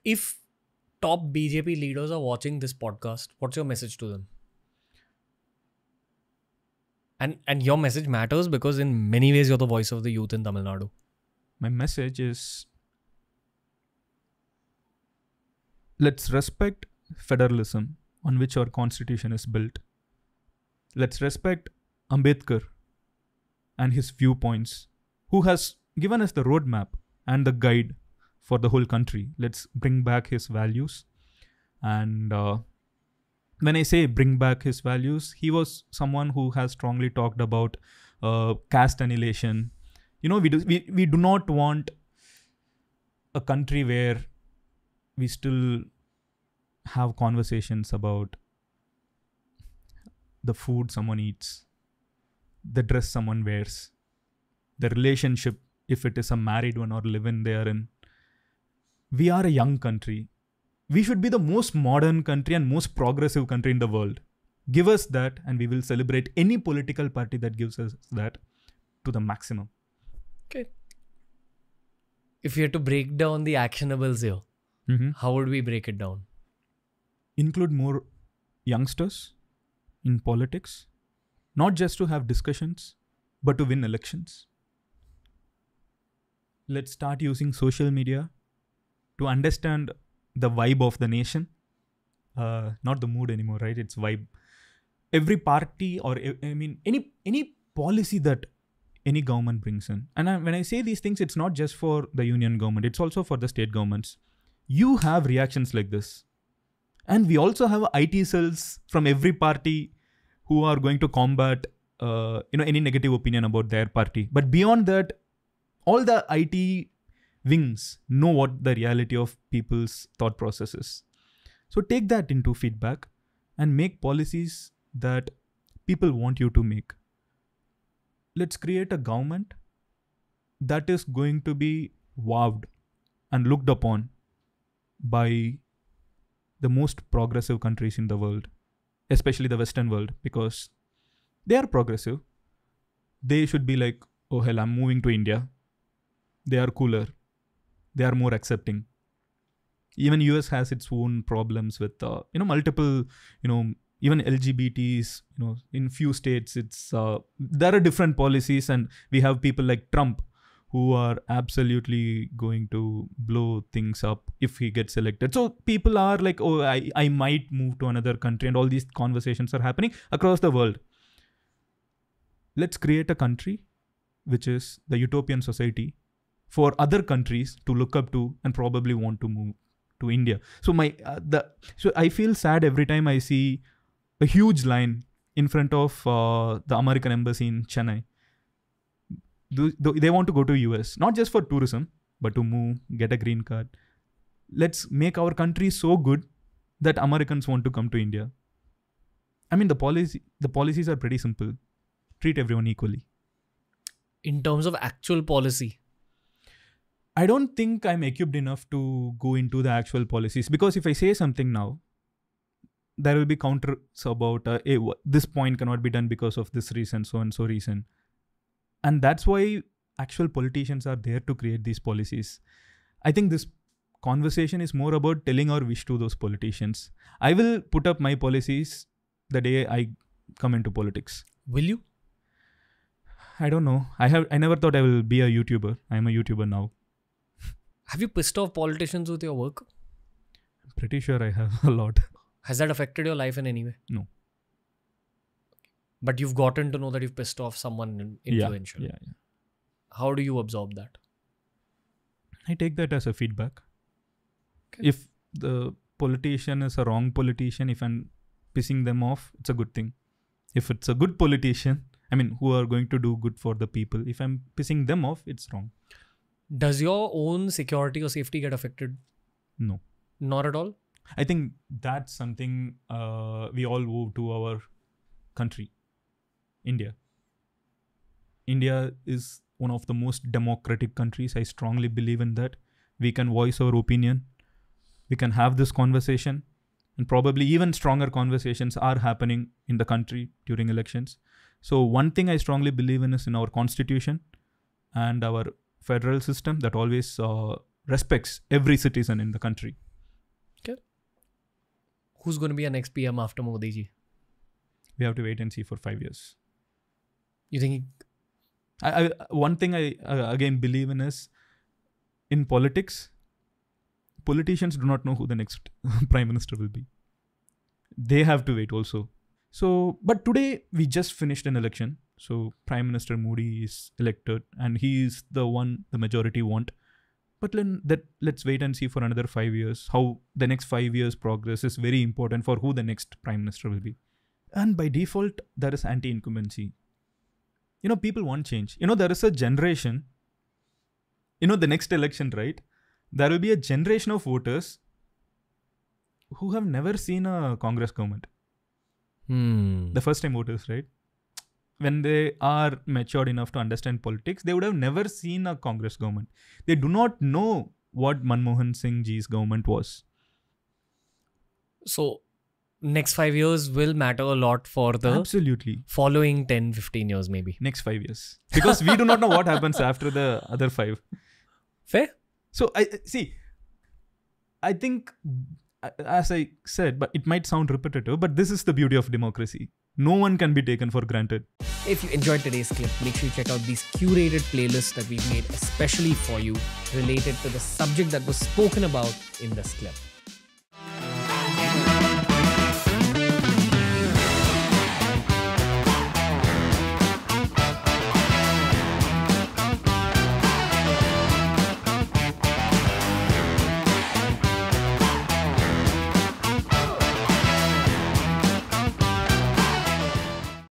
If top BJP leaders are watching this podcast, what's your message to them? And your message matters because in many ways you're the voice of the youth in Tamil Nadu. My message is, let's respect federalism on which our constitution is built. Let's respect Ambedkar and his viewpoints, who has given us the roadmap and the guide for the whole country. Let's bring back his values. And when I say bring back his values, he was someone who has strongly talked about caste annihilation. We do not want a country where we still have conversations about the food someone eats, the dress someone wears, the relationship, if it is a married one or live-in they are in. We are a young country. We should be the most modern country and most progressive country in the world. Give us that and we will celebrate any political party that gives us that to the maximum. Okay. If you had to break down the actionables here, how would we break it down? Include more youngsters in politics, not just to have discussions, but to win elections. Let's start using social media to understand the vibe of the nation. Not the mood anymore, right? It's vibe. Every party or any policy that any government brings in. And when I say these things, it's not just for the union government. It's also for the state governments. You have reactions like this. And we also have IT cells from every party who are going to combat any negative opinion about their party. But beyond that, all the IT wings know what the reality of people's thought process is. So take that into feedback and make policies that people want you to make. Let's create a government that is going to be wowed and looked upon by the most progressive countries in the world, especially the Western world, because they are progressive. They should be like, oh hell, I'm moving to India. They are cooler. They are more accepting. Even US has its own problems with, multiple, even LGBTs, in few states, there are different policies, and we have people like Trump who are absolutely going to blow things up if he gets elected. So people are like, oh, I might move to another country, and all these conversations are happening across the world. Let's create a country which is the utopian society for other countries to look up to and probably want to move to India. So so I feel sad every time I see a huge line in front of the American embassy in Chennai. They want to go to US, not just for tourism, but to move, get a green card. Let's make our country so good that Americans want to come to India. I mean, the policies are pretty simple. Treat everyone equally. In terms of actual policy, I don't think I'm equipped enough to go into the actual policies, because if I say something now, there will be counters about this point cannot be done because of this reason, so and so reason. And that's why actual politicians are there to create these policies. I think this conversation is more about telling our wish to those politicians. I will put up my policies the day I come into politics. Will you? I don't know. I never thought I will be a YouTuber. I'm a YouTuber now. Have you pissed off politicians with your work? I'm pretty sure I have a lot. Has that affected your life in any way? No. But you've gotten to know that you've pissed off someone influential. Yeah. How do you absorb that? I take that as a feedback. Okay. If the politician is a wrong politician, if I'm pissing them off, it's a good thing. If it's a good politician, who are going to do good for the people, if I'm pissing them off, it's wrong. Does your own security or safety get affected? No. Not at all? I think that's something we all owe to our country, India. India is one of the most democratic countries. I strongly believe in that. We can voice our opinion. We can have this conversation. And probably even stronger conversations are happening in the country during elections. So one thing I strongly believe in is in our constitution and our federal system that always respects every citizen in the country. who's going to be our next PM after Modi ji? We have to wait and see for 5 years. You think? One thing I again believe in is, in politics, politicians do not know who the next prime minister will be. They have to wait also. So, but today we just finished an election. So Prime Minister Modi is elected and he is the one the majority want. But let's wait and see for another 5 years. How the next 5 years progress is very important for who the next Prime Minister will be. And by default, there is anti-incumbency. People want change. There is a generation, the next election, right? There will be a generation of voters who have never seen a Congress government. The first time voters, right? When they are matured enough to understand politics, they would have never seen a Congress government. They do not know what Manmohan Singh ji's government was. So, next 5 years will matter a lot for the absolutely following 10-15 years maybe. Next 5 years. Because we do not know what happens after the other 5. Fair? So, I think, as I said, but it might sound repetitive, but this is the beauty of democracy. No one can be taken for granted. If you enjoyed today's clip, make sure you check out these curated playlists that we've made especially for you related to the subject that was spoken about in this clip.